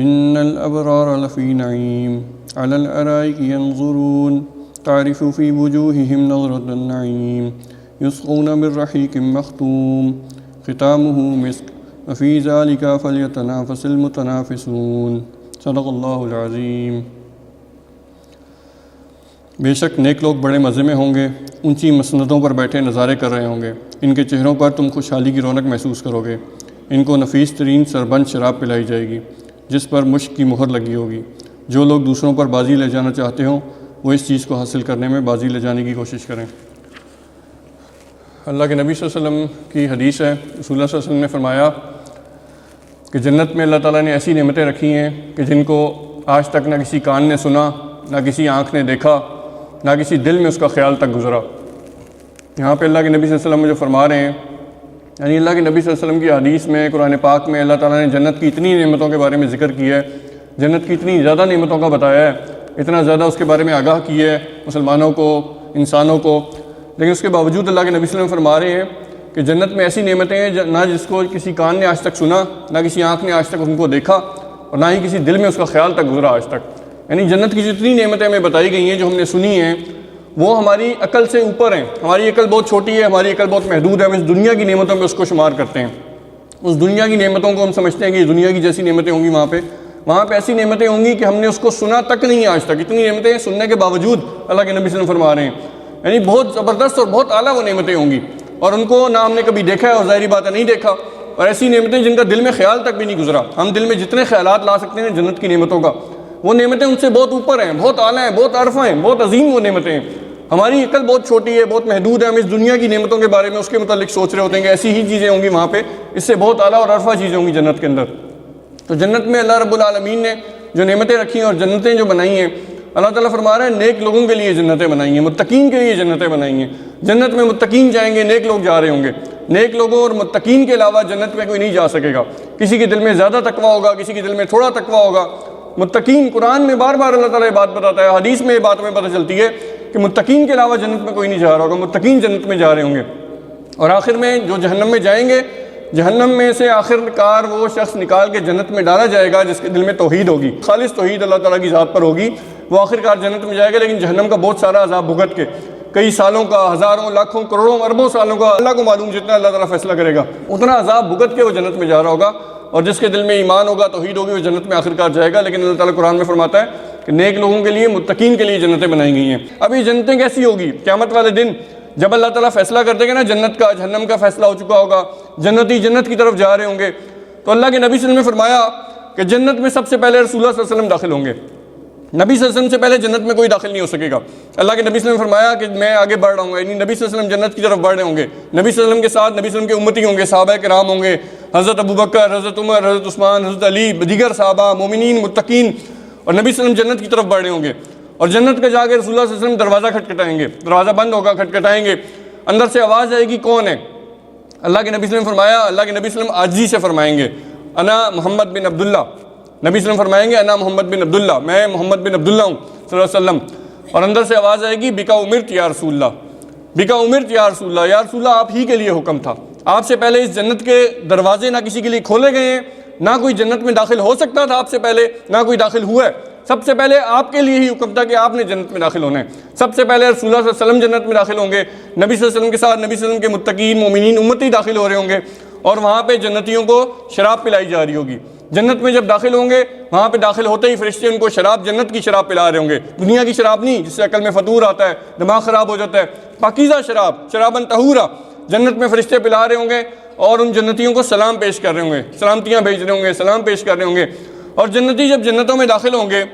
إن الأبرار لفي نعيم على الأرائك ينظرون تعرف في وجوههم نظرة النعيم يسقون من رحيق مختوم ختامه مسك وفي ذلك فليتنافس المتنافسون صدق اللہ العظیم۔ بے شک نیک لوگ بڑے مزے میں ہوں گے، اونچی مسندوں پر بیٹھے نظارے کر رہے ہوں گے، ان کے چہروں پر تم خوشحالی کی رونق محسوس کرو گے، ان کو نفیس ترین سربند شراب پلائی جائے گی جس پر مشک کی مہر لگی ہوگی۔ جو لوگ دوسروں پر بازی لے جانا چاہتے ہوں وہ اس چیز کو حاصل کرنے میں بازی لے جانے کی کوشش کریں۔ اللہ کے نبی صلی اللہ علیہ وسلم کی حدیث ہے، رسول اللہ صلی اللہ علیہ وسلم نے فرمایا کہ جنت میں اللہ تعالیٰ نے ایسی نعمتیں رکھی ہیں کہ جن کو آج تک نہ کسی کان نے سنا، نہ کسی آنکھ نے دیکھا، نہ کسی دل میں اس کا خیال تک گزرا۔ یہاں پہ اللہ کے نبی صلی اللہ علیہ وسلم جو فرما رہے ہیں، یعنی اللہ کے نبی صلی اللہ علیہ وسلم کی حدیث میں قرآن پاک میں اللہ تعالیٰ نے جنت کی اتنی نعمتوں کے بارے میں ذکر کیا ہے، جنت کی اتنی زیادہ نعمتوں کا بتایا ہے، اتنا زیادہ اس کے بارے میں آگاہ کیا ہے مسلمانوں کو، انسانوں کو، لیکن اس کے باوجود اللہ کے نبی صلی اللہ علیہ وسلم فرما رہے ہیں کہ جنت میں ایسی نعمتیں ہیں نہ جس کو کسی کان نے آج تک سنا، نہ کسی آنکھ نے آج تک ان کو دیکھا، اور نہ ہی کسی دل میں اس کا خیال تک گزرا آج تک۔ یعنی جنت کی جتنی نعمتیں ہمیں بتائی گئی ہیں، جو ہم نے سنی ہیں، وہ ہماری عقل سے اوپر ہیں۔ ہماری عقل بہت چھوٹی ہے، ہماری عقل بہت محدود ہے، ہم اس دنیا کی نعمتوں میں اس کو شمار کرتے ہیں۔ اس دنیا کی نعمتوں کو ہم سمجھتے ہیں کہ دنیا کی جیسی نعمتیں ہوں گی وہاں پہ ایسی نعمتیں ہوں گی کہ ہم نے اس کو سنا تک نہیں آج تک۔ اتنی نعمتیں سننے کے باوجود اللہ کے نبی صلی اللہ علیہ وسلم فرما رہے ہیں، یعنی بہت زبردست اور بہت اعلیٰ وہ نعمتیں ہوں گی، اور ان کو نہ ہم نے کبھی دیکھا ہے اور ظاہری بات ہے نہیں دیکھا، اور ایسی نعمتیں جن کا دل میں خیال تک بھی نہیں گزرا۔ ہم دل میں جتنے خیالات لا سکتے ہیں جنت کی نعمتوں کا، وہ نعمتیں ان سے بہت اوپر ہیں، بہت اعلیٰ ہیں، بہت عرفہ ہیں، بہت عظیم وہ نعمتیں ہیں۔ ہماری عقل بہت چھوٹی ہے، بہت محدود ہے، ہم اس دنیا کی نعمتوں کے بارے میں اس کے متعلق سوچ رہے ہوتے ہیں کہ ایسی ہی چیزیں ہوں گی وہاں پہ، اس سے بہت اعلیٰ اور عرفہ چیزیں ہوں گی جنت کے اندر۔ تو جنت میں اللہ رب العالمین نے جو نعمتیں رکھی ہیں اور جنتیں جو بنائی ہیں، اللہ تعالیٰ فرما رہے ہیں نیک لوگوں کے لیے جنتیں بنائی ہیں، متقین کے لیے جنتیں بنائی ہیں۔ جنت میں متقین جائیں گے، نیک لوگ جا رہے ہوں گے۔ نیک لوگوں اور متقین کے علاوہ جنت میں کوئی نہیں جا سکے گا۔ کسی کے دل میں زیادہ تقویٰ ہوگا، کسی کے دل میں تھوڑا تقویٰ ہوگا۔ متقین، قرآن میں بار بار اللہ تعالیٰ یہ بات بتاتا ہے، حدیث میں یہ بات ہمیں پتہ چلتی ہے کہ متقین کے علاوہ جنت میں کوئی نہیں جا رہا ہوگا، متقین جنت میں جا رہے ہوں گے۔ اور آخر میں جو جہنم میں جائیں گے، جہنم میں سے آخر کار وہ شخص نکال کے جنت میں ڈالا جائے گا جس کے دل میں توحید ہوگی، خالص توحید اللہ تعالیٰ کی ذات پر ہوگی، وہ آخر کار جنت میں جائے گا۔ لیکن جہنم کا بہت سارا عذاب بھگت کے، کئی سالوں کا، ہزاروں، لاکھوں، کروڑوں، اربوں سالوں کا، اللہ کو معلوم جتنا اللہ تعالیٰ فیصلہ کرے گا، اتنا عذاب بھگت کے وہ جنت میں جا رہا ہوگا۔ اور جس کے دل میں ایمان ہوگا، توحید ہوگی، وہ جنت میں آخر کار جائے گا۔ لیکن اللہ تعالیٰ قرآن میں فرماتا ہے کہ نیک لوگوں کے لیے، متقین کے لیے جنتیں بنائی گئی ہیں۔ اب یہ جنتیں کیسی ہوگی؟ قیامت والے دن جب اللہ تعالیٰ فیصلہ کر دے گا نا جنت کا، جہنم کا فیصلہ ہو چکا ہوگا، جنتی جنت کی طرف جا رہے ہوں گے، تو اللہ کے نبی صلی اللہ علیہ وسلم نے فرمایا کہ جنت میں سب سے پہلے رسول اللہ صلی اللہ علیہ وسلم داخل ہوں گے۔ نبی صلی اللہ علیہ وسلم سے پہلے جنت میں کوئی داخل نہیں ہو سکے گا۔ اللہ کے نبی صلی اللہ علیہ وسلم نے فرمایا کہ میں آگے بڑھ رہا ہوں گا، یعنی نبی صلی اللہ علیہ وسلم جنت کی طرف بڑھ رہے ہوں گے۔ نبی صلی اللہ علیہ وسلم کے ساتھ نبی صلی اللہ علیہ وسلم کے امتی ہوں گے، صحابہ کرام ہوں گے، حضرت ابوبکر، حضرت عمر، حضرت عثمان، حضرت علی، دیگر صحابہ، مومنین، متقین، اور نبی صلی اللہ علیہ وسلم جنت کی طرف بڑھ رہے ہوں گے۔ اور جنت کے جا کے رسول اللہ صلی اللہ علیہ وسلم دروازہ کھٹکھٹائیں گے، دروازہ بند ہوگا، کھٹکھٹائیں گے، اندر سے آواز آئے گی، کون ہے؟ اللہ کے نبی صلی اللہ علیہ وسلم فرمایا، اللہ کے نبی صلی اللہ علیہ وسلم عاجزی سے فرمائیں گے، انا محمد بن عبداللہ۔ نبی صلی اللہ علیہ وسلم فرمائیں گے، انا محمد بن عبداللہ، میں محمد بن عبداللہ ہوں صلی اللہ علیہ وسلم۔ اور اندر سے آواز آئے گی، بکا امرت یا رسول اللہ، بکا امرت یا رسول اللہ، یا رسول اللہ آپ ہی کے لیے حکم تھا، آپ سے پہلے اس جنت کے دروازے نہ کسی کے لیے کھولے گئے ہیں، نہ کوئی جنت میں داخل ہو سکتا تھا آپ سے پہلے، نہ کوئی داخل ہوا ہے، سب سے پہلے آپ کے لیے ہی حکم تھا کہ آپ نے جنت میں داخل ہونا ہے۔ سب سے پہلے رسول اللہ صلی اللہ علیہ وسلم جنت میں داخل ہوں گے، نبی صلی اللہ علیہ وسلم کے ساتھ نبی صلی اللہ علیہ وسلم کے متقین، مومنین، امتی داخل ہو رہے ہوں گے، اور وہاں پہ جنتیوں کو شراب پلائی جا رہی ہوگی۔ جنت میں جب داخل ہوں گے، وہاں پہ داخل ہوتے ہی فرشتے ان کو شراب، جنت کی شراب پلا رہے ہوں گے، دنیا کی شراب نہیں جس سے عقل میں فطور آتا ہے، دماغ خراب ہو جاتا ہے، پاکیزہ شراب، شرابن طہورا، جنت میں فرشتے پلا رہے ہوں گے، اور ان جنتیوں کو سلام پیش کر رہے ہوں گے، سلامتیاں بھیج رہے ہوں گے، سلام پیش کر رہے ہوں گے۔ اور جنتی جب جنتوں میں داخل ہوں گے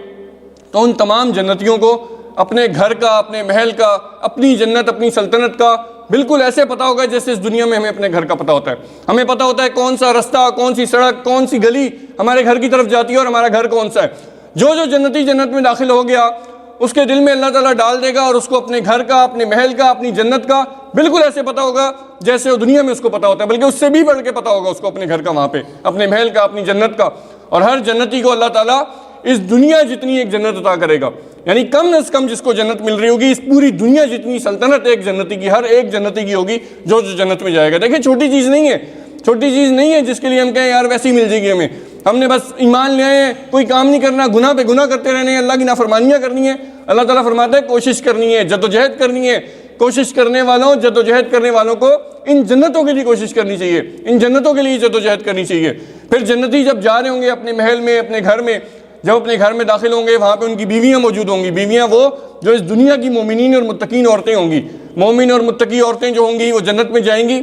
تو ان تمام جنتیوں کو اپنے گھر کا، اپنے محل کا، اپنی جنت، اپنی سلطنت کا بالکل ایسے پتہ ہوگا جیسے اس دنیا میں ہمیں اپنے گھر کا پتہ ہوتا ہے۔ ہمیں پتہ ہوتا ہے کون سا رستہ، کون سی سڑک، کون سی گلی ہمارے گھر کی طرف جاتی ہے اور ہمارا گھر کون سا ہے۔ جو جنتی جنت میں داخل ہو گیا، اس کے دل میں اللہ تعالیٰ ڈال دے گا، اور اس کو اپنے گھر کا، اپنے محل کا، اپنی جنت کا بالکل ایسے پتہ ہوگا جیسے وہ دنیا میں اس کو پتہ ہوتا ہے، بلکہ اس سے بھی بڑھ کے پتہ ہوگا اس کو اپنے گھر کا، وہاں پہ اپنے محل کا، اپنی جنت کا۔ اور ہر جنتی کو اللہ تعالیٰ اس دنیا جتنی ایک جنت عطا کرے گا، یعنی کم از کم جس کو جنت مل رہی ہوگی، اس پوری دنیا جتنی سلطنت ایک جنتی کی، ہر ایک جنتی کی ہوگی جو جنت میں جائے گا۔ دیکھیں چھوٹی چیز نہیں ہے، چھوٹی چیز نہیں ہے جس کے لیے ہم کہیں یار ویسی مل جائے گی ہمیں۔ ہم نے بس ایمان لے آئے ہیں، کوئی کام نہیں کرنا، گناہ پہ گناہ کرتے رہنے ہیں، اللہ کی نافرمانیاں کرنی ہیں۔ اللہ تعالیٰ فرماتا ہے کوشش کرنی ہے، جدوجہد کرنی ہے۔ کوشش کرنے والوں، جدوجہد کرنے والوں کو ان جنتوں کے لیے کوشش کرنی چاہیے، ان جنتوں کے لیے جدوجہد کرنی چاہیے۔ پھر جنتی جب جا رہے ہوں گے اپنے محل میں، اپنے گھر میں، جب اپنے گھر میں داخل ہوں گے، وہاں پہ ان کی بیویاں موجود ہوں گی، بیویاں وہ جو اس دنیا کی مومنین اور متقین عورتیں ہوں گی۔ مومن اور متقی عورتیں جو ہوں گی وہ جنت میں جائیں گی،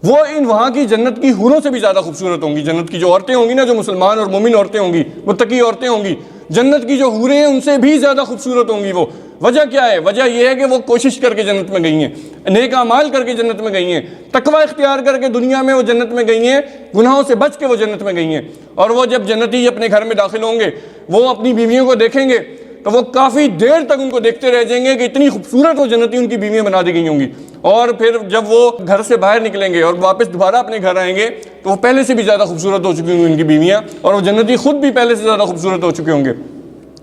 وہ ان وہاں کی جنت کی حوروں سے بھی زیادہ خوبصورت ہوں گی۔ جنت کی جو عورتیں ہوں گی نا، جو مسلمان اور مومن عورتیں ہوں گی، متقی عورتیں ہوں گی، جنت کی جو حوریں ہیں ان سے بھی زیادہ خوبصورت ہوں گی وہ۔ وجہ کیا ہے؟ وجہ یہ ہے کہ وہ کوشش کر کے جنت میں گئی ہیں، نیک اعمال کر کے جنت میں گئی ہیں، تقوی اختیار کر کے دنیا میں وہ جنت میں گئی ہیں، گناہوں سے بچ کے وہ جنت میں گئی ہیں۔ اور وہ جب جنتی اپنے گھر میں داخل ہوں گے، وہ اپنی بیویوں کو دیکھیں گے تو وہ کافی دیر تک ان کو دیکھتے رہ جائیں گے کہ اتنی خوبصورت وہ جنتی ان کی بیویاں بنا دی گئی ہوں گی۔ اور پھر جب وہ گھر سے باہر نکلیں گے اور واپس دوبارہ اپنے گھر آئیں گے تو وہ پہلے سے بھی زیادہ خوبصورت ہو چکی ہوں گی ان کی بیویاں، اور وہ جنتی خود بھی پہلے سے زیادہ خوبصورت ہو چکے ہوں گے۔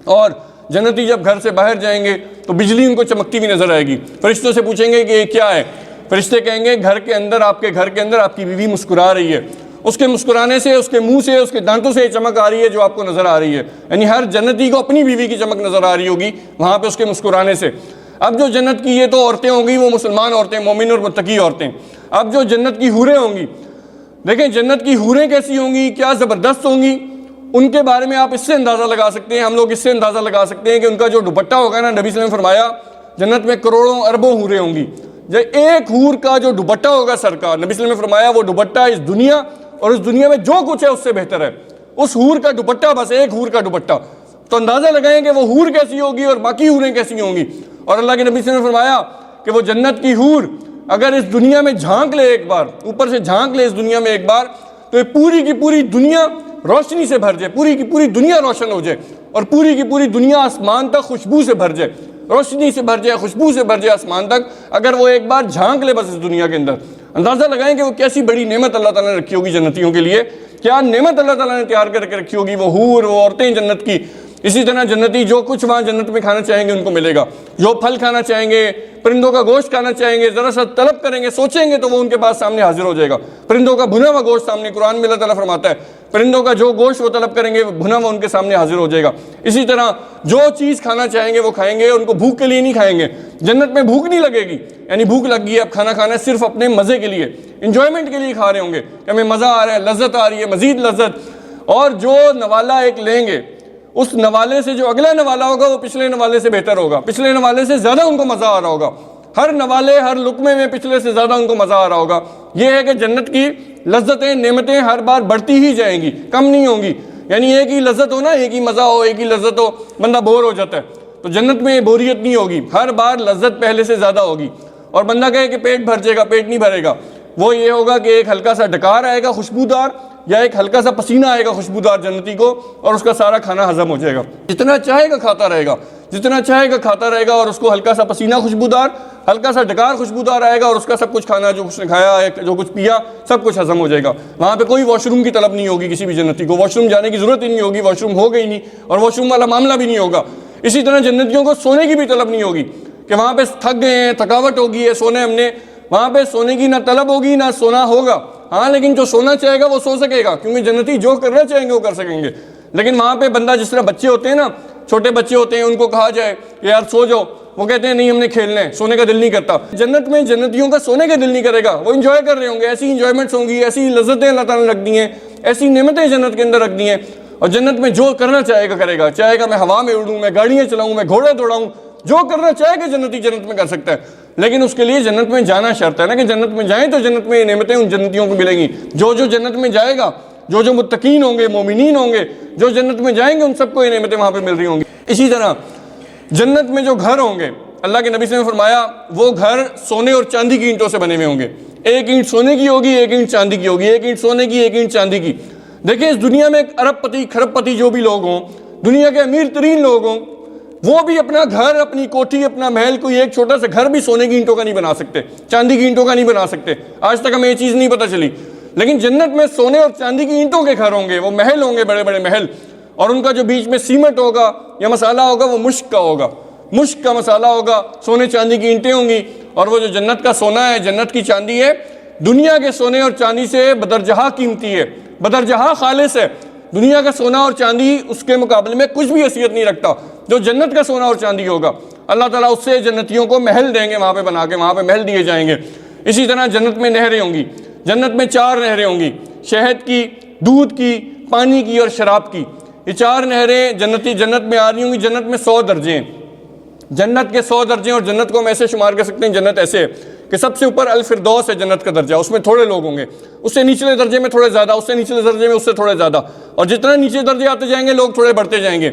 اور جنتی جب گھر سے باہر جائیں گے تو بجلی ان کو چمکتی ہوئی نظر آئے گی۔ فرشتوں سے پوچھیں گے کہ یہ کیا ہے؟ فرشتے کہیں گے گھر کے اندر، آپ کے گھر کے اندر آپ کی بیوی مسکرا رہی ہے، اس کے مسکرانے سے، اس کے منہ سے، اس کے دانتوں سے چمک آ رہی ہے جو آپ کو نظر آ رہی ہے۔ یعنی ہر جنتی کو اپنی بیوی کی چمک نظر آ رہی ہوگی وہاں پہ اس کے مسکرانے سے۔ اب جو جنت کی یہ تو عورتیں ہوں گی وہ مسلمان عورتیں، مومن اور متقی عورتیں۔ اب جو جنت کی حوریں ہوں گی، دیکھیں جنت کی حوریں کیسی ہوں گی، کیا زبردست ہوں گی، ان کے بارے میں آپ اس سے اندازہ لگا سکتے ہیں، ہم لوگ اس سے اندازہ لگا سکتے ہیں کہ ان کا جو دوپٹہ ہوگا نا، نبی صلی اللہ علیہ وسلم نے فرمایا جنت میں کروڑوں اربوں حوریں ہوں گی، جو ایک حور کا جو دوپٹہ ہوگا سر کا، نبی صلی اللہ علیہ وسلم نے فرمایا وہ دوپٹہ اس دنیا اور اس دنیا میں جو کچھ ہے اس سے بہتر ہے۔ اس حور کا دوپٹہ، بس ایک حور کا دوپٹہ، تو اندازہ لگائیں کہ وہ حور کیسی ہوگی اور باقی حوریں کیسی ہوں گی۔ اور اللہ کے نبی صلی اللہ علیہ وسلم نے فرمایا کہ وہ جنت کی حور اگر اس دنیا میں جھانک لے ایک بار، اوپر سے جھانک لے اس دنیا میں ایک بار، تو یہ پوری کی پوری دنیا روشنی سے بھر جائے، پوری کی پوری دنیا روشن ہو جائے، اور پوری کی پوری دنیا آسمان تک خوشبو سے بھر جائے، روشنی سے بھر جائے، خوشبو سے بھر جائے آسمان تک، اگر وہ ایک بار جھانک لے بس اس دنیا کے اندر۔ اندازہ لگائیں کہ وہ کیسی بڑی نعمت اللہ تعالیٰ نے رکھی ہوگی جنتیوں کے لیے، کیا نعمت اللہ تعالیٰ نے تیار کر کے رکھی ہوگی، وہ حور، وہ عورتیں جنت کی۔ اسی طرح جنتی جو کچھ وہاں جنت میں کھانا چاہیں گے ان کو ملے گا، جو پھل کھانا چاہیں گے، پرندوں کا گوشت کھانا چاہیں گے، ذرا سا طلب کریں گے، سوچیں گے تو وہ ان کے پاس سامنے حاضر ہو جائے گا۔ پرندوں کا بھنا ہوا گوشت سامنے، قرآن میں اللہ تعالیٰ فرماتا ہے پرندوں کا جو گوشت وہ طلب کریں گے بھنا ہوا ان کے سامنے حاضر ہو جائے گا۔ اسی طرح جو چیز کھانا چاہیں گے وہ کھائیں گے، ان کو بھوک کے لیے نہیں کھائیں گے، جنت میں بھوک نہیں لگے گی، یعنی بھوک لگ گئی ہے اب کھانا کھانا ہے صرف اپنے مزے کے لیے، انجوائمنٹ کے لیے کھا رہے ہوں گے کہ ہمیں مزہ آ رہا ہے، لذت آ رہی ہے، مزید لذت۔ اور جو نوالا ایک لیں گے، اس نوالے سے جو اگلا نوالا ہوگا وہ پچھلے نوالے سے بہتر ہوگا، پچھلے نوالے سے زیادہ ان کو مزہ آ رہا ہوگا، ہر نوالے، ہر لقمے میں پچھلے سے زیادہ ان کو مزہ آ رہا ہوگا۔ یہ ہے کہ جنت کی لذتیں، نعمتیں ہر بار بڑھتی ہی جائیں گی، کم نہیں ہوں گی۔ یعنی ایک ہی لذت ہو نا، ایک ہی مزہ ہو، ایک ہی لذت ہو، بندہ بور ہو جاتا ہے، تو جنت میں بوریت نہیں ہوگی، ہر بار لذت پہلے سے زیادہ ہوگی۔ اور بندہ کہے کہ پیٹ بھر جائے گا، پیٹ نہیں بھرے گا، وہ یہ ہوگا کہ ایک ہلکا سا ڈکار آئے گا خوشبودار، یا ایک ہلکا سا پسینہ آئے گا خوشبودار جنتی کو، اور اس کا سارا کھانا ہضم ہو جائے گا، جتنا چاہے گا کھاتا رہے گا، جتنا چاہے گا کھاتا رہے گا، اور اس کو ہلکا سا پسینہ خوشبودار، ہلکا سا ڈکار خوشبودار آئے گا، اور اس کا سب کچھ کھانا جو کچھ نے کھایا ہے، جو کچھ پیا، سب کچھ ہضم ہو جائے گا۔ وہاں پہ کوئی واش روم کی طلب نہیں ہوگی کسی بھی جنتی کو، واش روم جانے کی ضرورت ہی نہیں ہوگی، واش روم ہوگا ہی نہیں، اور واش روم والا معاملہ بھی نہیں ہوگا۔ اسی طرح جنتیوں کو سونے کی بھی طلب نہیں ہوگی کہ وہاں پہ تھک گئے ہیں، تھکاوٹ ہوگی ہے، سونے ہم نے، وہاں پہ سونے کی نہ طلب ہوگی نہ سونا ہوگا۔ ہاں لیکن جو سونا چاہے گا وہ سو سکے گا، کیونکہ جنتی جو کرنا چاہیں گے وہ کر سکیں گے۔ لیکن وہاں پہ بندہ، جس طرح بچے ہوتے ہیں نا، چھوٹے بچے ہوتے ہیں، ان کو کہا جائے کہ یار سو جاؤ، وہ کہتے ہیں نہیں ہم نے کھیلنا ہے، سونے کا دل نہیں کرتا۔ جنت میں جنتیوں کا سونے کا دل نہیں کرے گا، وہ انجوائے کر رہے ہوں گے، ایسی انجوائمنٹس ہوں گی، ایسی لذتیں اللہ تعالیٰ نے رکھ دی ہیں، ایسی نعمتیں جنت کے اندر رکھ دی ہیں، اور جنت میں جو کرنا چاہے گا کرے گا، چاہے گا میں ہوا میں اڑوں، میں گاڑیاں چلاؤں، میں گھوڑے دوڑاؤں، جو کرنا چاہے گا جنتی جنت میں کر سکتا ہے۔ لیکن اس کے لیے جنت میں جانا شرط ہے نا، کہ جنت میں جائیں تو جنت میں یہ نعمتیں ان جنتیوں کو ملیں گی۔ جو جنت میں جائے گا، جو متقین ہوں گے، مومنین ہوں گے، جو جنت میں جائیں گے، ان سب کو یہ نعمتیں وہاں پہ مل رہی ہوں گی۔ اسی طرح جنت میں جو گھر ہوں گے، اللہ کے نبی صلی اللہ علیہ وسلم نے فرمایا وہ گھر سونے اور چاندی کی اینٹوں سے بنے ہوئے ہوں گے، ایک اینٹ سونے کی ہوگی، ایک اینٹ چاندی کی ہوگی، ایک اینٹ سونے کی، ایک اینٹ چاندی کی۔ دیکھیں اس دنیا میں ایک ارب پتی، کھرب پتی جو بھی لوگ ہوں، دنیا کے امیر ترین لوگ ہوں، وہ بھی اپنا گھر، اپنی کوٹھی، اپنا محل، کوئی ایک چھوٹا سا گھر بھی سونے کی اینٹوں کا نہیں بنا سکتے، چاندی کی اینٹوں کا نہیں بنا سکتے۔ آج تک ہمیں یہ چیز نہیں پتہ چلی، لیکن جنت میں سونے اور چاندی کی اینٹوں کے گھر ہوں گے، وہ محل ہوں گے، بڑے بڑے محل، اور ان کا جو بیچ میں سیمنٹ ہوگا یا مسالہ ہوگا وہ مشک کا ہوگا، مشک کا مسالہ ہوگا، سونے چاندی کی اینٹیں ہوں گی۔ اور وہ جو جنت کا سونا ہے، جنت کی چاندی ہے، دنیا کے سونے اور چاندی سے بدرجہ قیمتی ہے، بدرجہ خالص ہے۔ دنیا کا سونا اور چاندی اس کے مقابلے میں کچھ بھی حیثیت نہیں رکھتا. جو جنت کا سونا اور چاندی ہوگا اللہ تعالیٰ اس سے جنتیوں کو محل دیں گے وہاں پہ بنا کے, وہاں پہ محل دیے جائیں گے. اسی طرح جنت میں نہریں ہوں گی. جنت میں 4 نہریں ہوں گی, شہد کی, دودھ کی, پانی کی اور شراب کی. یہ 4 نہریں جنت میں آ رہی ہوں گی. جنت میں 100 درجے ہیں, جنت کے 100 درجے, اور جنت کو ہم ایسے شمار کر سکتے ہیں, جنت ایسے ہے کہ سب سے اوپر الفردوس ہے جنت کا درجہ, اس میں تھوڑے لوگ ہوں گے, اس سے نچلے درجے میں تھوڑے زیادہ, اس سے نچلے درجے میں اس سے تھوڑے زیادہ, اور جتنا نیچے درجے آتے جائیں گے لوگ تھوڑے بڑھتے جائیں گے.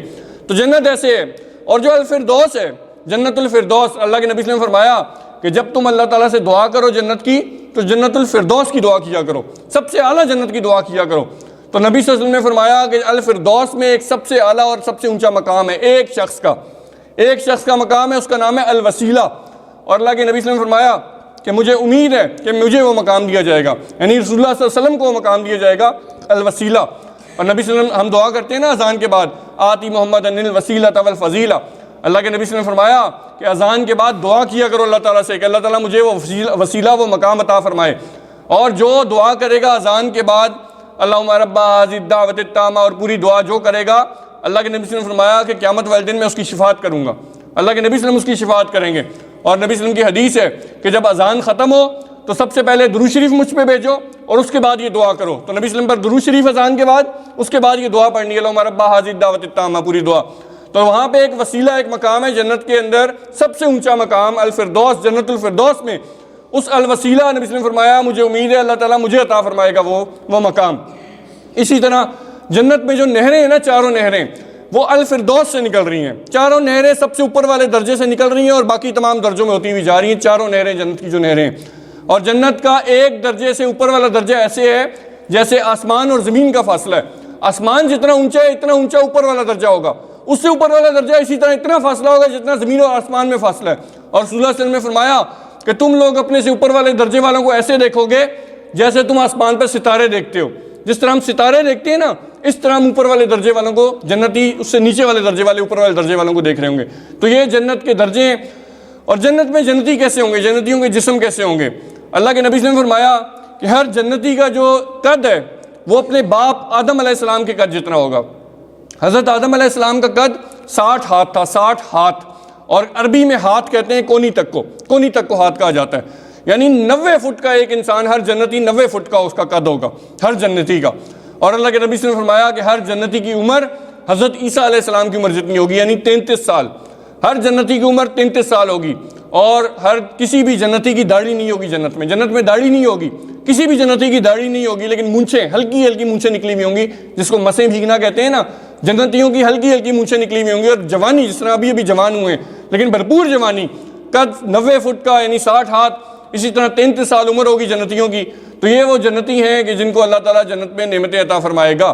تو جنت ایسے ہے. اور جو الفردوس ہے, جنت الفردوس, اللہ کے نبی صلی اللہ علیہ وسلم نے فرمایا کہ جب تم اللہ تعالیٰ سے دعا کرو جنت کی تو جنت الفردوس کی دعا کیا کرو, سب سے اعلیٰ جنت کی دعا کیا کرو. تو نبی صلی اللہ علیہ وسلم نے فرمایا کہ الفردوس میں ایک سب سے اعلیٰ اور سب سے اونچا مقام ہے, ایک شخص کا مقام ہے, اس کا نام ہے الوسیلہ. اور اللہ کے نبی صلی اللہ علیہ وسلم نے فرمایا کہ مجھے امید ہے کہ مجھے وہ مقام دیا جائے گا, یعنی رسول اللہ صلی اللہ علیہ وسلم کو وہ مقام دیا جائے گا, الوسیلہ. اور نبی صلی اللہ علیہ وسلم ہم دعا کرتے ہیں نا اذان کے بعد, آتی محمد ان الوسیلۃ والفضیلہ. اللہ کے نبی صلی اللہ علیہ وسلم نے فرمایا کہ اذان کے بعد دعا کیا کرو اللہ تعالیٰ سے کہ اللہ تعالیٰ مجھے وہ وسیلہ, وہ مقام عطا فرمائے. اور جو دعا کرے گا اذان کے بعد اللہم رب هذه الدعوۃ التامہ, اور پوری دعا جو کرے گا, اللہ کے نبی صلی اللہ علیہ وسلم نے فرمایا کہ قیامت والے دن میں اس کی شفاعت کروں گا. اللہ کے نبی صلی اللہ علیہ وسلم اس کی شفاعت کریں گے. اور نبی صلی اللہ علیہ وسلم کی حدیث ہے کہ جب اذان ختم ہو تو سب سے پہلے درود شریف مجھ پہ بھیجو اور اس کے بعد یہ دعا کرو. تو نبی صلی اللہ علیہ وسلم پر درود شریف اذان کے بعد, اس کے بعد یہ دعا پڑھنی ہے, اللہم رب هذه الدعوۃ التامہ, پوری دعا. تو وہاں پہ ایک وسیلہ, ایک مقام ہے جنت کے اندر, سب سے اونچا مقام الفردوس, جنت الفردوس میں اس الوسیلہ نبی صلی اللہ علیہ وسلم نے فرمایا مجھے امید ہے اللہ تعالیٰ مجھے عطا فرمائے گا وہ مقام. اسی طرح جنت میں جو نہریں ہیں نا, 4 نہریں, وہ الفردوس سے نکل رہی ہیں. 4 نہریں سب سے اوپر والے درجے سے نکل رہی ہیں اور باقی تمام درجوں میں ہوتی ہوئی جا رہی ہیں. 4 نہریں جنت کی جو نہریں ہیں. اور جنت کا ایک درجے سے اوپر والا درجہ ایسے ہے جیسے آسمان اور زمین کا فاصلہ ہے. آسمان جتنا اونچا ہے اتنا اونچا اوپر والا درجہ ہوگا, اس سے اوپر والا درجہ اسی طرح اتنا فاصلہ ہوگا جتنا زمین اور آسمان میں فاصلہ ہے. اور رسول اللہ صلی اللہ علیہ وسلم نے فرمایا کہ تم لوگ اپنے سے اوپر والے درجے والوں کو ایسے دیکھو گے جیسے تم آسمان پہ ستارے دیکھتے ہو. جس طرح ہم ستارے دیکھتے ہیں نا, اس طرح ہم اوپر والے درجے والوں کو, جنتی اس سے نیچے والے درجے والے اوپر والے درجے والوں کو دیکھ رہے ہوں گے. تو یہ جنت کے درجے ہیں. اور جنت میں جنتی کیسے ہوں گے, جنتیوں کے جسم کیسے ہوں گے. اللہ کے نبی صلی اللہ علیہ وسلم نے فرمایا کہ ہر جنتی کا جو قد ہے وہ اپنے باپ آدم علیہ السلام کے قد جتنا ہوگا. حضرت آدم علیہ السلام کا قد 60 ہاتھ تھا, 60 ہاتھ. اور عربی میں ہاتھ کہتے ہیں کونی تک کو ہاتھ کہا جاتا ہے. یعنی 90 فٹ کا ایک انسان, ہر جنتی 90 فٹ کا اس کا قد ہوگا, ہر جنتی کا. اور اللہ کے نبی صلی اللہ علیہ وسلم نے فرمایا کہ ہر جنتی کی عمر حضرت عیسیٰ علیہ السلام کی عمر جتنی ہوگی, یعنی 33 سال. ہر جنتی کی عمر 33 سال ہوگی. اور ہر کسی بھی جنتی کی داڑھی نہیں ہوگی جنت میں داڑھی نہیں ہوگی, کسی بھی جنتی کی داڑھی نہیں ہوگی, لیکن مونچھیں, ہلکی ہلکی مونچھیں نکلی ہوئی ہوں گی, جس کو مسیں بھیگنا کہتے ہیں نا. جنتیوں کی ہلکی ہلکی مونچھیں نکلی ہوئی ہوں گی. اور جوانی, جس طرح ابھی جوان ہوئے ہیں لیکن بھرپور جوانی, قد 90 فٹ کا یعنی 60 ہاتھ. اسی طرح 33 سال عمر ہوگی جنتیوں کی. تو یہ وہ جنتی ہیں کہ جن کو اللہ تعالیٰ جنت میں نعمتیں عطا فرمائے گا.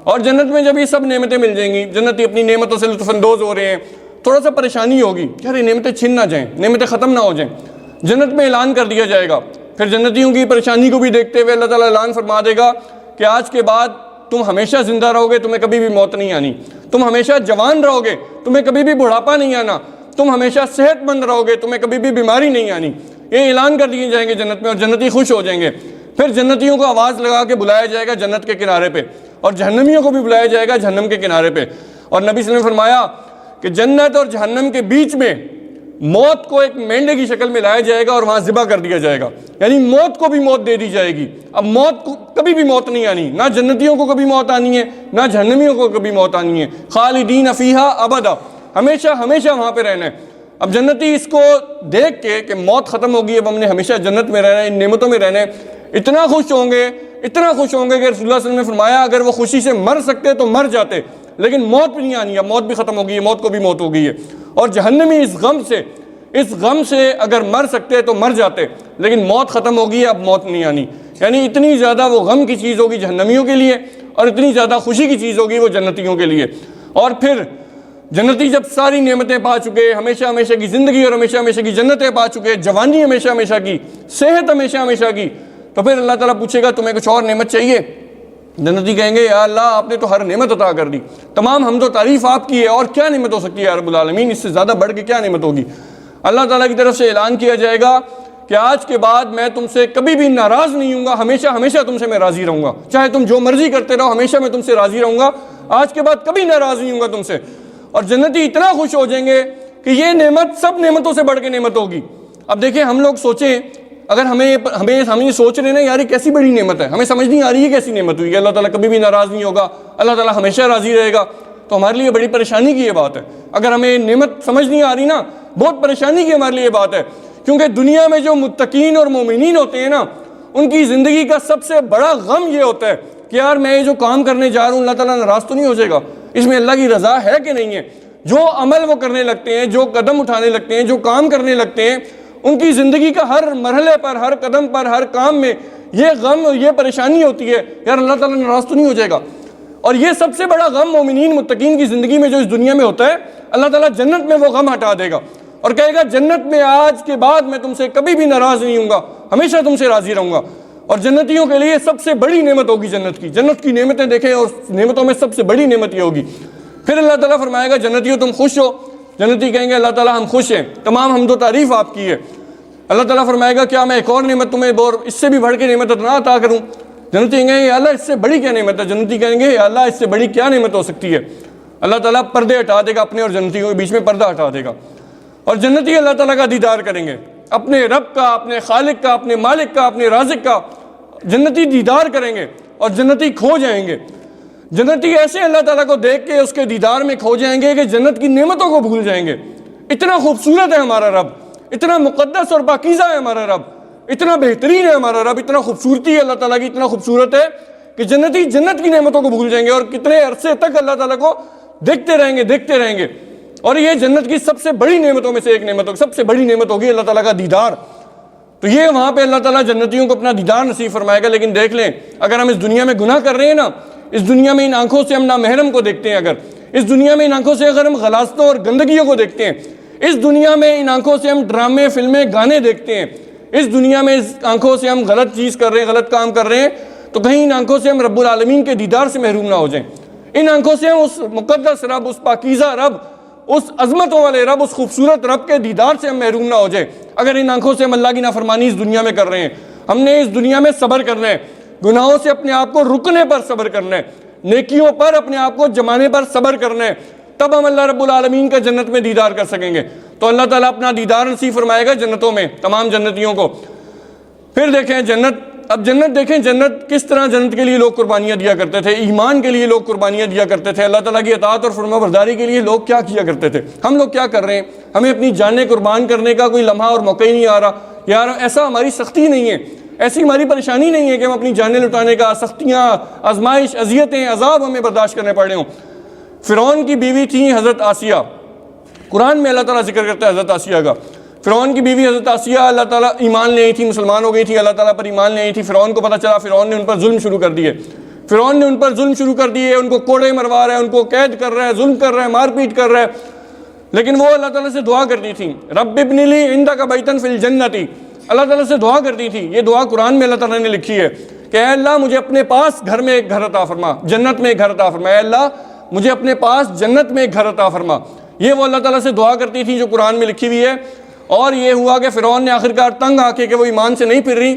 اور جنت میں جب یہ سب نعمتیں مل جائیں گی, جنتی اپنی نعمتوں سے لطف اندوز ہو رہے ہیں, تھوڑا سا پریشانی ہوگی کہ یار یہ نعمتیں چھن نہ جائیں, نعمتیں ختم نہ ہو جائیں. جنت میں اعلان کر دیا جائے گا. پھر جنتیوں کی پریشانی کو بھی دیکھتے ہوئے اللہ تعالیٰ اعلان فرما دے گا کہ آج کے بعد تم ہمیشہ زندہ رہو گے, تمہیں کبھی بھی موت نہیں آنی. تم ہمیشہ جوان رہو گے, تمہیں کبھی بھی بڑھاپا نہیں آنا. تم ہمیشہ صحت مند رہو گے, تمہیں کبھی بھی بیماری نہیں آنی. یہ اعلان کر دیے جائیں گے جنت میں, اور جنتی خوش ہو جائیں گے. پھر جنتیوں کو آواز لگا کے بلایا جائے گا جنت کے کنارے پہ, اور جہنمیوں کو بھی بلایا جائے گا جہنم کے کنارے پہ. اور نبی صلی اللہ علیہ وسلم نے فرمایا کہ جنت اور جہنم کے بیچ میں موت کو ایک مینڈے کی شکل میں لایا جائے گا اور وہاں ذبح کر دیا جائے گا. یعنی موت کو بھی موت دے دی جائے گی. اب موت کو کبھی بھی موت نہیں آنی, نہ جنتیوں کو کبھی موت آنی ہے, نہ جہنمیوں کو کبھی موت آنی ہے. خالدین فیہا ابدا, ہمیشہ ہمیشہ وہاں پہ رہنا ہے. اب جنتی اس کو دیکھ کے کہ موت ختم ہوگی, اب ہم نے ہمیشہ جنت میں رہنا ہے, ان نعمتوں میں رہنا ہے, اتنا خوش ہوں گے کہ رسول اللہ صلی اللہ علیہ وسلم نے فرمایا اگر وہ خوشی سے مر سکتے تو مر جاتے, لیکن موت بھی نہیں آنی ہے, موت بھی ختم ہو گئی ہے, موت کو بھی موت ہو گئی ہے. اور جہنمی اس غم سے اگر مر سکتے تو مر جاتے, لیکن موت ختم ہو گئی ہے, اب موت نہیں آنی. یعنی اتنی زیادہ وہ غم کی چیز ہوگی جہنمیوں کے لیے, اور اتنی زیادہ خوشی کی چیز ہوگی وہ جنتیوں کے لیے. اور پھر جنتی جب ساری نعمتیں پا چکے, ہمیشہ ہمیشہ کی زندگی اور ہمیشہ ہمیشہ کی جنتیں پا چکے, جوانی ہمیشہ ہمیشہ کی, صحت ہمیشہ ہمیشہ کی, تو پھر اللہ تعالیٰ پوچھے گا تمہیں کچھ اور نعمت چاہیے؟ جنتی کہیں گے یا اللہ آپ نے تو ہر نعمت عطا کر دی, تمام حمد و تعریف آپ کی ہے, اور کیا نعمت ہو سکتی ہے یا رب العالمین, اس سے زیادہ بڑھ کے کیا نعمت ہوگی؟ اللہ تعالیٰ کی طرف سے اعلان کیا جائے گا کہ آج کے بعد میں تم سے کبھی بھی ناراض نہیں ہوں گا، ہمیشہ ہمیشہ تم سے میں راضی رہوں گا، چاہے تم جو مرضی کرتے رہو ہمیشہ میں تم سے راضی رہوں گا، آج کے بعد کبھی ناراض نہیں ہوں گا تم سے۔ اور جنتی اتنا خوش ہو جائیں گے کہ یہ نعمت سب نعمتوں سے بڑھ کے نعمت ہوگی۔ اب دیکھیں ہم لوگ سوچیں، اگر ہم یہ سوچ رہے ہیں نا یار یہ کیسی بڑی نعمت ہے، ہمیں سمجھ نہیں آ رہی ہے کیسی نعمت ہوئی ہے، اللہ تعالیٰ کبھی بھی ناراض نہیں ہوگا، اللہ تعالیٰ ہمیشہ راضی رہے گا، تو ہمارے لیے بڑی پریشانی کی یہ بات ہے۔ اگر ہمیں نعمت سمجھ نہیں آ رہی نا، بہت پریشانی کی ہمارے لیے یہ بات ہے، کیونکہ دنیا میں جو متقین اور مومنین ہوتے ہیں نا، ان کی زندگی کا سب سے بڑا غم یہ ہوتا ہے کہ یار میں یہ جو کام کرنے جا رہا ہوں اللہ تعالیٰ ناراض تو نہیں ہو جائے گا، اس میں اللہ کی رضا ہے کہ نہیں ہے۔ جو عمل وہ کرنے لگتے ہیں، جو قدم اٹھانے لگتے ہیں، جو کام کرنے لگتے ہیں، ان کی زندگی کا ہر مرحلے پر، ہر قدم پر، ہر کام میں یہ غم، یہ پریشانی ہوتی ہے یار اللہ تعالیٰ ناراض تو نہیں ہو جائے گا۔ اور یہ سب سے بڑا غم مومنین متقین کی زندگی میں جو اس دنیا میں ہوتا ہے، اللہ تعالیٰ جنت میں وہ غم ہٹا دے گا اور کہے گا جنت میں آج کے بعد میں تم سے کبھی بھی ناراض نہیں ہوں گا، ہمیشہ تم سے راضی رہوں گا۔ اور جنتیوں کے لیے سب سے بڑی نعمت ہوگی جنت کی نعمتیں دیکھیں، اور نعمتوں میں سب سے بڑی نعمت یہ ہوگی۔ پھر اللہ تعالیٰ فرمائے گا جنتیوں تم خوش ہو، جنتی کہیں گے اللہ تعالیٰ ہم خوش ہیں، تمام حمد و تعریف آپ کی ہے۔ اللہ تعالیٰ فرمائے گا کیا میں ایک اور نعمت تمہیں اس سے بھی بڑھ کے نعمت نہ عطا کروں؟ جنتی کہیں گے یا اللہ اس سے بڑی کیا نعمت ہے؟ جنتی کہیں گے یا اللہ اس سے بڑی کیا نعمت ہو سکتی ہے؟ اللہ تعالیٰ پردے ہٹا دے گا، اپنے اور جنتیوں کے بیچ میں پردہ ہٹا دے گا، اور جنتی اللہ تعالیٰ کا دیدار کریں گے، اپنے رب کا، اپنے خالق کا، اپنے مالک کا، اپنے رازق کا جنتی دیدار کریں گے اور جنتی کھو جائیں گے۔ جنتی ایسے اللہ تعالیٰ کو دیکھ کے اس کے دیدار میں کھو جائیں گے کہ جنت کی نعمتوں کو بھول جائیں گے۔ اتنا خوبصورت ہے ہمارا رب، اتنا مقدس اور پاکیزہ ہے ہمارا رب، اتنا بہترین ہے ہمارا رب، اتنا خوبصورتی ہے اللہ تعالیٰ کی، اتنا خوبصورت ہے کہ جنتی جنت کی نعمتوں کو بھول جائیں گے اور کتنے عرصے تک اللہ تعالیٰ کو دیکھتے رہیں گے۔ اور یہ جنت کی سب سے بڑی نعمتوں میں سے ایک نعمت ہوگی، سب سے بڑی نعمت ہوگی اللہ تعالیٰ کا دیدار۔ تو یہ وہاں پہ اللہ تعالیٰ جنتیوں کو اپنا دیدار نصیب فرمائے گا۔ لیکن دیکھ لیں اگر ہم اس دنیا میں گناہ کر رہے ہیں نا، اس دنیا میں ان آنکھوں سے ہم نامحرم کو دیکھتے ہیں، اگر اس دنیا میں ان آنکھوں سے اگر ہم غلاظتوں اور گندگیوں کو دیکھتے ہیں، اس دنیا میں ان آنکھوں سے ہم ڈرامے، فلمیں، گانے دیکھتے ہیں، اس دنیا میں اس آنکھوں سے ہم غلط چیز کر رہے ہیں، غلط کام کر رہے ہیں، تو کہیں ان آنکھوں سے ہم رب العالمین کے دیدار سے محروم نہ ہو جائیں۔ ان آنکھوں سے ہم اس مقدس رب، اس پاکیزہ رب، اس عظمتوں والے رب، اس خوبصورت رب کے دیدار سے ہم محروم نہ ہو جائیں۔ اگر ان آنکھوں سے ہم اللہ کی نافرمانی اس دنیا میں کر رہے ہیں، ہم نے اس دنیا میں صبر کرنا ہے، گناہوں سے اپنے آپ کو رکنے پر صبر کرنا ہے، نیکیوں پر اپنے آپ کو جمانے پر صبر کرنا ہے، تب ہم اللہ رب العالمین کا جنت میں دیدار کر سکیں گے۔ تو اللہ تعالیٰ اپنا دیدار نصیب فرمائے گا جنتوں میں تمام جنتیوں کو۔ پھر دیکھیں جنت، اب جنت دیکھیں جنت کس طرح، جنت کے لیے لوگ قربانیاں دیا کرتے تھے، ایمان کے لیے لوگ قربانیاں دیا کرتے تھے، اللہ تعالیٰ کی اطاعت اور فرما برداری کے لیے لوگ کیا کیا کرتے تھے۔ ہم لوگ کیا کر رہے ہیں؟ ہمیں اپنی جانیں قربان کرنے کا کوئی لمحہ اور موقع ہی نہیں آ رہا۔ یار ایسا ہماری سختی نہیں ہے، ایسی ہماری پریشانی نہیں ہے کہ ہم اپنی جانیں لٹانے کا، سختیاں، آزمائش، اذیتیں، عذاب ہمیں برداشت کرنے پڑے ہوں۔ فرعون کی بیوی تھی حضرت آسیہ، قرآن میں اللہ تعالیٰ ذکر کرتا ہے حضرت آسیہ کا۔ فرعون کی بیوی حضرت آسیہ اللہ تعالیٰ ایمان لے آئی تھی، مسلمان ہو گئی تھی، اللہ تعالیٰ پر ایمان لے آئی تھی۔ فرعون کو پتہ چلا، فرعون نے ان پر ظلم شروع کر دیے، فرعون نے ان پر ظلم شروع کر دیے، ان کو کوڑے مروا رہا ہے، ان کو قید کر رہا ہے، ظلم کر رہا ہے، مار پیٹ کر رہا ہے۔ لیکن وہ اللہ تعالیٰ سے دعا کرتی تھی، رب ابن لی عندک بیتا فی الجنۃ، اللہ تعالیٰ سے دعا کرتی تھی۔ یہ دعا قرآن میں اللہ تعالیٰ نے لکھی ہے کہ اے اللہ مجھے اپنے پاس گھر میں ایک گھر عطا فرما، جنت میں ایک گھر عطا فرما، اے اللہ مجھے اپنے پاس جنت میں ایک گھر عطا فرما۔ یہ وہ اللہ تعالیٰ سے دعا کرتی تھی جو قرآن میں لکھی ہوئی ہے۔ اور یہ ہوا کہ فرعون نے آخرکار تنگ آ کے کہ وہ ایمان سے نہیں پھر رہی،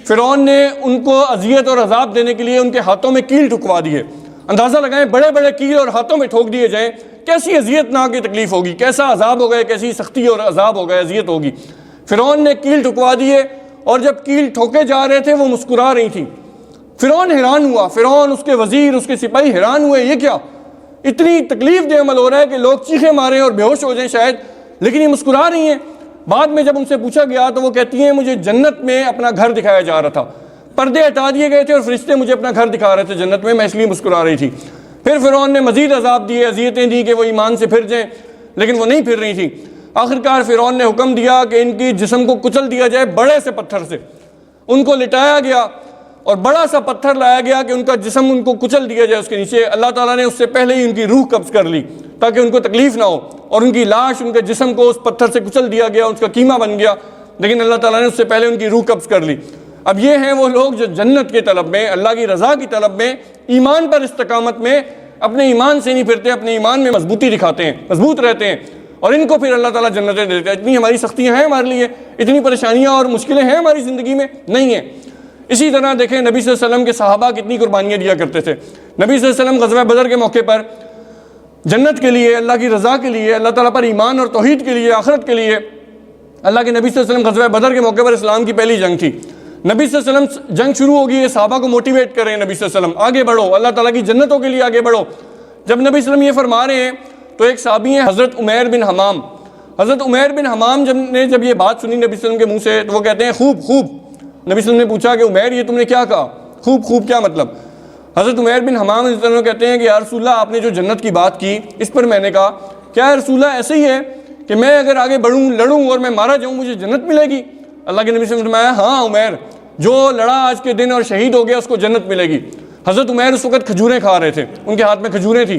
فرعون نے ان کو اذیت اور عذاب دینے کے لیے ان کے ہاتھوں میں کیل ٹھکوا دیے۔ اندازہ لگائیں بڑے بڑے کیل اور ہاتھوں میں ٹھوک دیے جائیں، کیسی اذیت ناک کی تکلیف ہوگی، کیسا عذاب ہوگا، کیسی سختی اور عذاب ہوگا، اذیت ہوگی۔ فرعون نے کیل ٹھکوا دیے، اور جب کیل ٹھوکے جا رہے تھے وہ مسکرا رہی تھی۔ فرعون حیران ہوا، فرعون، اس کے وزیر، اس کے سپاہی حیران ہوئے، یہ کیا، اتنی تکلیف دہ عمل ہو رہا ہے کہ لوگ چیخیں ماریں اور بے ہوش ہو جائیں شاید، لیکن یہ مسکرا رہی ہیں۔ بعد میں جب ان سے پوچھا گیا تو وہ کہتی ہیں مجھے جنت میں اپنا گھر دکھایا جا رہا تھا، پردے ہٹا دیے گئے تھے اور فرشتے مجھے اپنا گھر دکھا رہے تھے جنت میں اس لیے مسکرا رہی تھی۔ پھر فرعون نے مزید عذاب دیے، اذیتیں دی کہ وہ ایمان سے پھر جائیں، لیکن وہ نہیں پھر رہی تھی۔ آخرکار فرعون نے حکم دیا کہ ان کی جسم کو کچل دیا جائے بڑے سے پتھر سے، ان کو لٹایا گیا اور بڑا سا پتھر لایا گیا کہ ان کا جسم ان کو کچل دیا جائے اس کے نیچے۔ اللہ تعالیٰ نے اس سے پہلے ہی ان کی روح قبض کر لی تاکہ ان کو تکلیف نہ ہو، اور ان کی لاش، ان کے جسم کو اس پتھر سے کچل دیا گیا، اس کا قیمہ بن گیا، لیکن اللہ تعالیٰ نے اس سے پہلے ان کی روح قبض کر لی۔ اب یہ ہیں وہ لوگ جو جنت کے طلب میں، اللہ کی رضا کی طلب میں، ایمان پر استقامت میں، اپنے ایمان سے نہیں پھرتے، اپنے ایمان میں مضبوطی دکھاتے ہیں، مضبوط رہتے ہیں۔ اور ان کو پھر اللہ تعالیٰ جنتیں دیتا ہے۔ اتنی ہماری سختیاں ہیں ہمارے لیے، اتنی پریشانیاں اور مشکلیں ہیں ہماری زندگی میں؟ نہیں ہیں۔ اسی طرح دیکھیں نبی صلی اللہ علیہ وسلم کے صحابہ کتنی قربانیاں دیا کرتے تھے۔ نبی صلی اللہ علیہ وسلم غزوہ بدر کے موقع پر جنت کے لیے، اللہ کی رضا کے لیے، اللہ تعالیٰ پر ایمان اور توحید کے لیے، آخرت کے لیے، اللہ کے نبی صلی اللہ علیہ وسلم غزوہ بدر کے موقع پر اسلام کی پہلی جنگ تھی۔ نبی صلی اللہ علیہ وسلم جنگ شروع ہوگی، یہ صحابہ کو موٹیویٹ کر رہے ہیں، نبی صلی اللہ علیہ وسلم آگے بڑھو، اللہ تعالیٰ کی جنتوں کے لیے آگے بڑھو۔ جب نبی صلی اللہ علیہ وسلم یہ فرما رہے ہیں تو ایک صحابی ہیں حضرت عمیر بن حمام۔ حضرت عمیر بن حمام جب یہ بات سنی نبی صلی اللہ علیہ وسلم کے منہ سے تو وہ کہتے ہیں خوب خوب۔ نبی صلی اللہ علیہ وسلم نے پوچھا کہ عمیر یہ تم نے کیا کہا؟ خوب خوب کیا مطلب؟ حضرت عمیر بن حمام رضی اللہ عنہ کہتے ہیں کہ یا رسول اللہ آپ نے جو جنت کی بات کی اس پر میں نے کہا کیا یا رسول اللہ ایسے ہی ہے کہ میں اگر آگے بڑھوں، لڑوں اور میں مارا جاؤں مجھے جنت ملے گی؟ اللہ کے نبی صلی اللہ علیہ وسلم نے فرمایا ہاں عمیر، جو لڑا آج کے دن اور شہید ہو گیا اس کو جنت ملے گی۔ حضرت عمیر اس وقت کھجوریں کھا رہے تھے، ان کے ہاتھ میں کھجوریں تھی۔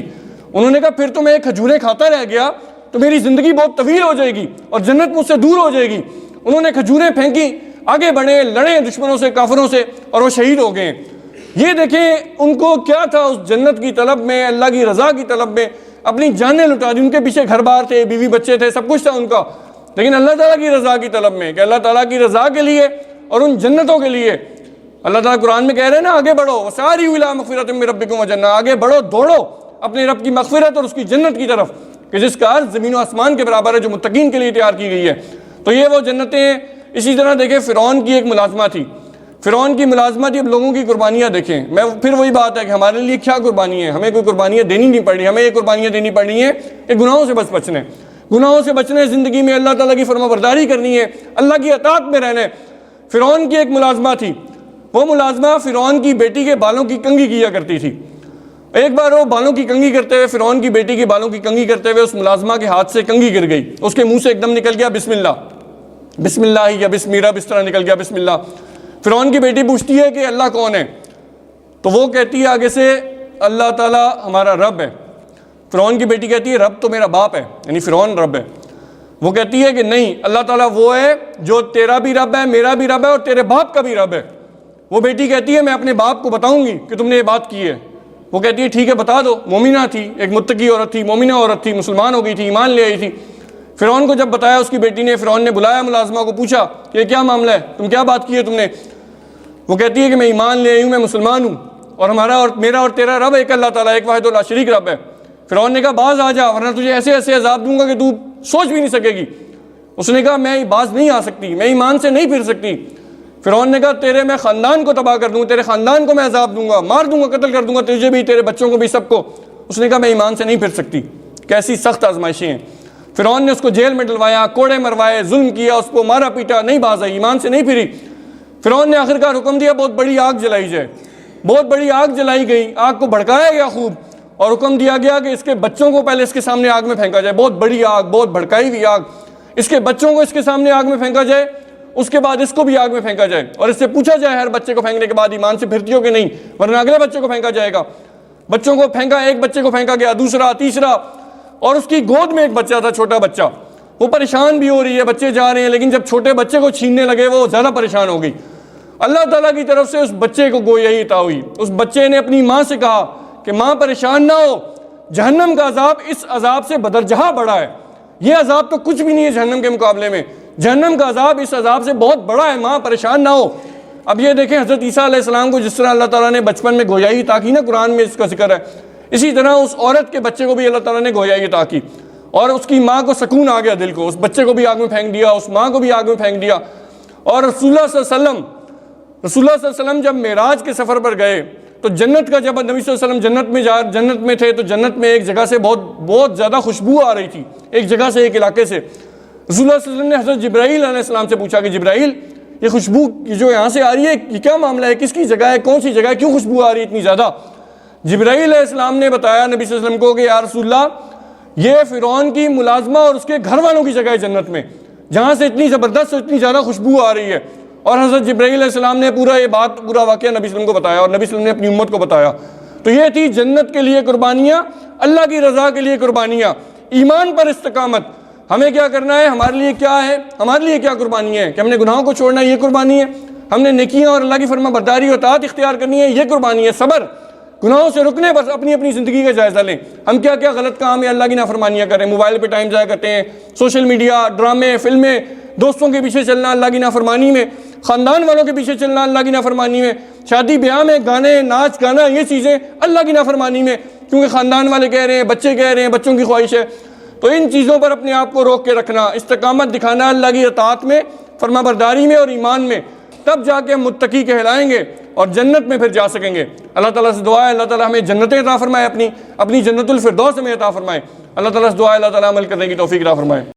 انہوں نے کہا پھر تو میں کھجوریں کھاتا رہ گیا تو میری زندگی بہت طویل ہو جائے گی اور جنت مجھ سے دور ہو جائے گی۔ انہوں نے کھجوریں پھینکی، آگے بڑھے، لڑے دشمنوں سے، کافروں سے، اور وہ شہید ہو گئے۔ یہ دیکھیں ان کو کیا تھا اس جنت کی طلب میں، اللہ کی رضا کی طلب میں اپنی جانیں لٹا دی۔ ان کے پیچھے گھر بار تھے، بیوی بچے تھے، سب کچھ تھا ان کا، لیکن اللہ تعالیٰ کی رضا کی طلب میں، کہ اللہ تعالیٰ کی رضا کے لیے اور ان جنتوں کے لیے اللہ تعالیٰ قرآن میں کہہ رہے ہیں نا آگے بڑھو، وَسَارِعُوا إِلَىٰ مَغْفِرَةٍ مِّن رَبِّكُمْ وَجَنَّةٍ، آگے بڑھو، دوڑو اپنے رب کی مغفرت اور اس کی جنت کی طرف کہ جس کا عرض زمین و آسمان کے برابر ہے، جو متقین کے لیے تیار کی گئی ہے۔ تو یہ وہ جنتیں ہیں۔ اسی طرح دیکھیں فرعون کی ایک ملازمہ تھی، فرعون کی ملازمہ تھی۔ اب لوگوں کی قربانیاں دیکھیں، میں پھر وہی بات ہے کہ ہمارے لیے کیا قربانی ہے، ہمیں کوئی قربانیاں دینی نہیں پڑ رہی، ہمیں یہ قربانیاں دینی پڑ رہی ہیں کہ گناہوں سے بس بچنے، گناہوں سے بچنے، زندگی میں اللہ تعالیٰ کی فرما برداری کرنی ہے، اللہ کی اطاعت میں رہنا ہے۔ فرعون کی ایک ملازمہ تھی، وہ ملازمہ فرعون کی بیٹی کے بالوں کی کنگھی کیا کرتی تھی۔ ایک بار وہ بالوں کی کنگھی کرتے ہوئے، فرعون کی بیٹی کے بالوں کی کنگھی کرتے ہوئے اس ملازمہ کے ہاتھ سے کنگھی گر گئی، اس کے منہ سے ایک دم نکل گیا بسم اللہ، بسم اللہ یا بسم رب، اس طرح نکل گیا بسم اللہ۔ فرعون کی بیٹی پوچھتی ہے کہ اللہ کون ہے؟ تو وہ کہتی ہے آگے سے اللہ تعالیٰ ہمارا رب ہے۔ فرعون کی بیٹی کہتی ہے رب تو میرا باپ ہے، یعنی فرعون رب ہے۔ وہ کہتی ہے کہ نہیں، اللہ تعالیٰ وہ ہے جو تیرا بھی رب ہے، میرا بھی رب ہے اور تیرے باپ کا بھی رب ہے۔ وہ بیٹی کہتی ہے میں اپنے باپ کو بتاؤں گی کہ تم نے یہ بات کی ہے۔ وہ کہتی ہے ٹھیک ہے بتا دو۔ مومنہ تھی، ایک متقی عورت تھی، مومنہ عورت تھی، مسلمان ہو گئی تھی، ایمان لے آئی تھی۔ فرعون کو جب بتایا اس کی بیٹی نے، فرعون نے بلایا ملازمہ کو، پوچھا کہ یہ کیا معاملہ ہے، تم کیا بات کی ہے تم نے؟ وہ کہتی ہے کہ میں ایمان لے آئی ہوں، میں مسلمان ہوں، اور ہمارا اور میرا اور تیرا رب ایک اللہ تعالیٰ، ایک واحد لا شریک رب ہے۔ فرعون نے کہا باز آ جا ورنہ تجھے ایسے ایسے عذاب دوں گا کہ تو سوچ بھی نہیں سکے گی۔ اس نے کہا میں باز نہیں آ سکتی، میں ایمان سے نہیں پھر سکتی۔ فرعون نے کہا تیرے میں خاندان کو تباہ کر دوں گا، تیرے خاندان کو میں عذاب دوں گا، مار دوں گا، قتل کر دوں گا، تجھے بھی، تیرے بچوں کو بھی، سب کو۔ اس نے کہا میں ایمان سے نہیں پھر سکتی۔ کیسی سخت آزمائشیں ہیں۔ فرعون نے اس کو جیل میں ڈلوایا، کوڑے مروائے، ظلم کیا، اس کو مارا پیٹا، نہیں باز آئی، ایمان سے نہیں پھری۔ فرعون نے آخرکار حکم دیا بہت بڑی آگ جلائی جائے، بہت بڑی آگ جلائی گئی، آگ کو بھڑکایا گیا خوب، اور حکم دیا گیا کہ اس کے بچوں کو پہلے اس کے سامنے آگ میں پھینکا جائے، بہت بڑی آگ، بہت بھڑکائی ہوئی آگ، اس کے بچوں کو اس کے سامنے آگ میں پھینکا جائے، اس کے بعد اس کو بھی آگ میں پھینکا جائے، اور اس سے پوچھا جائے ہر بچے کو پھینکنے کے بعد ایمان سے پھرتی ہو کہ نہیں، ورنہ اگلے بچے کو پھینکا جائے گا۔ بچوں کو پھینکا، ایک بچے کو پھینکا گیا، دوسرا، تیسرا، اور اس کی گود میں ایک بچہ تھا، چھوٹا بچہ، وہ پریشان بھی ہو رہی ہے، بچے جا رہے ہیں، لیکن جب چھوٹے بچے کو چھیننے لگے وہ زیادہ پریشان ہو گئی۔ اللہ تعالیٰ کی طرف سے اس بچے کو گویا ہی عطا ہوئی۔ اس بچے نے اپنی ماں سے کہا کہ ماں پریشان نہ ہو، جہنم کا عذاب اس عذاب سے بدرجہ بڑا ہے، یہ عذاب تو کچھ بھی نہیں ہے جہنم کے مقابلے میں، جہنم کا عذاب اس عذاب سے بہت بڑا ہے، ماں پریشان نہ ہو۔ اب یہ دیکھیں حضرت عیسیٰ علیہ السلام کو جس طرح اللہ تعالیٰ نے بچپن میں گویائی عطا کی نا، قرآن میں اس کا ذکر ہے، اسی طرح اس عورت کے بچے کو بھی اللہ تعالیٰ نے گویائی عطا کی، اور اس کی ماں کو سکون آ گیا دل کو، اس بچے کو بھی آگ میں پھینک دیا، اس ماں کو بھی آگ میں پھینک دیا۔ اور رسول اللہ صلی اللہ علیہ وسلم جب معراج کے سفر پر گئے تو جنت کا، جب نبی صلی اللہ علیہ وسلم جنت میں تھے تو جنت میں ایک جگہ سے بہت زیادہ خوشبو آ رہی تھی، ایک جگہ سے، ایک علاقے سے۔ رسول اللہ صلی اللہ علیہ وسلم نے حضرت جبرائیل علیہ السلام سے پوچھا کہ جبرائیل یہ خوشبو جو یہاں سے آ رہی ہے یہ کیا معاملہ ہے، کس کی جگہ ہے، کون سی جگہ ہے، کیوں خوشبو آ رہی ہے اتنی زیادہ؟ جبرائیل علیہ السلام نے بتایا نبی صلی اللہ علیہ وسلم کو کہ یا رسول اللہ یہ فرعون کی ملازمہ اور اس کے گھر والوں کی جگہ ہے جنت میں، جہاں سے اتنی زبردست اور اتنی زیادہ خوشبو آ رہی ہے۔ اور حضرت جبرائیل علیہ السلام نے پورا واقعہ نبی صلی اللہ علیہ وسلم کو بتایا، اور نبی صلی اللہ علیہ وسلم نے اپنی امت کو بتایا۔ تو یہ تھی جنت کے لیے قربانیاں، اللہ کی رضا کے لیے قربانیاں، ایمان پر استقامت۔ ہمیں کیا کرنا ہے، ہمارے لیے کیا ہے، ہمارے لیے کیا قربانی ہے کہ ہم نے گناہوں کو چھوڑنا ہے، یہ قربانی ہے، ہم نے نیکیاں اور اللہ کی فرما برداری اور اطاعت اختیار کرنی ہے، یہ قربانی ہے، صبر گناہوں سے رکنے بس اپنی اپنی زندگی کا جائزہ لیں. ہم کیا کیا غلط کام ہے اللہ کی نافرمانیاں کریں, موبائل پہ ٹائم ضائع کرتے ہیں, سوشل میڈیا, ڈرامے, فلمیں, دوستوں کے پیچھے چلنا اللہ کی نافرمانی میں, خاندان والوں کے پیچھے چلنا اللہ کی نافرمانی میں, شادی بیاہ میں گانے ناچ گانا, یہ چیزیں اللہ کی نافرمانی میں, کیونکہ خاندان والے کہہ رہے ہیں, بچے کہہ رہے ہیں, بچوں کی خواہش ہے. تو ان چیزوں پر اپنے آپ کو روک کے رکھنا, استقامت دکھانا اللہ کی اطاعت میں, فرما برداری میں اور ایمان میں, تب جا کے ہم متقی کہلائیں گے اور جنت میں پھر جا سکیں گے. اللہ تعالیٰ سے دعا ہے اللہ تعالیٰ ہمیں جنتیں عطا فرمائے, اپنی جنت الفردوس میں عطا فرمائے. اللہ تعالیٰ سے دعا ہے اللہ تعالیٰ عمل کرنے کی توفیق عطا فرمائے.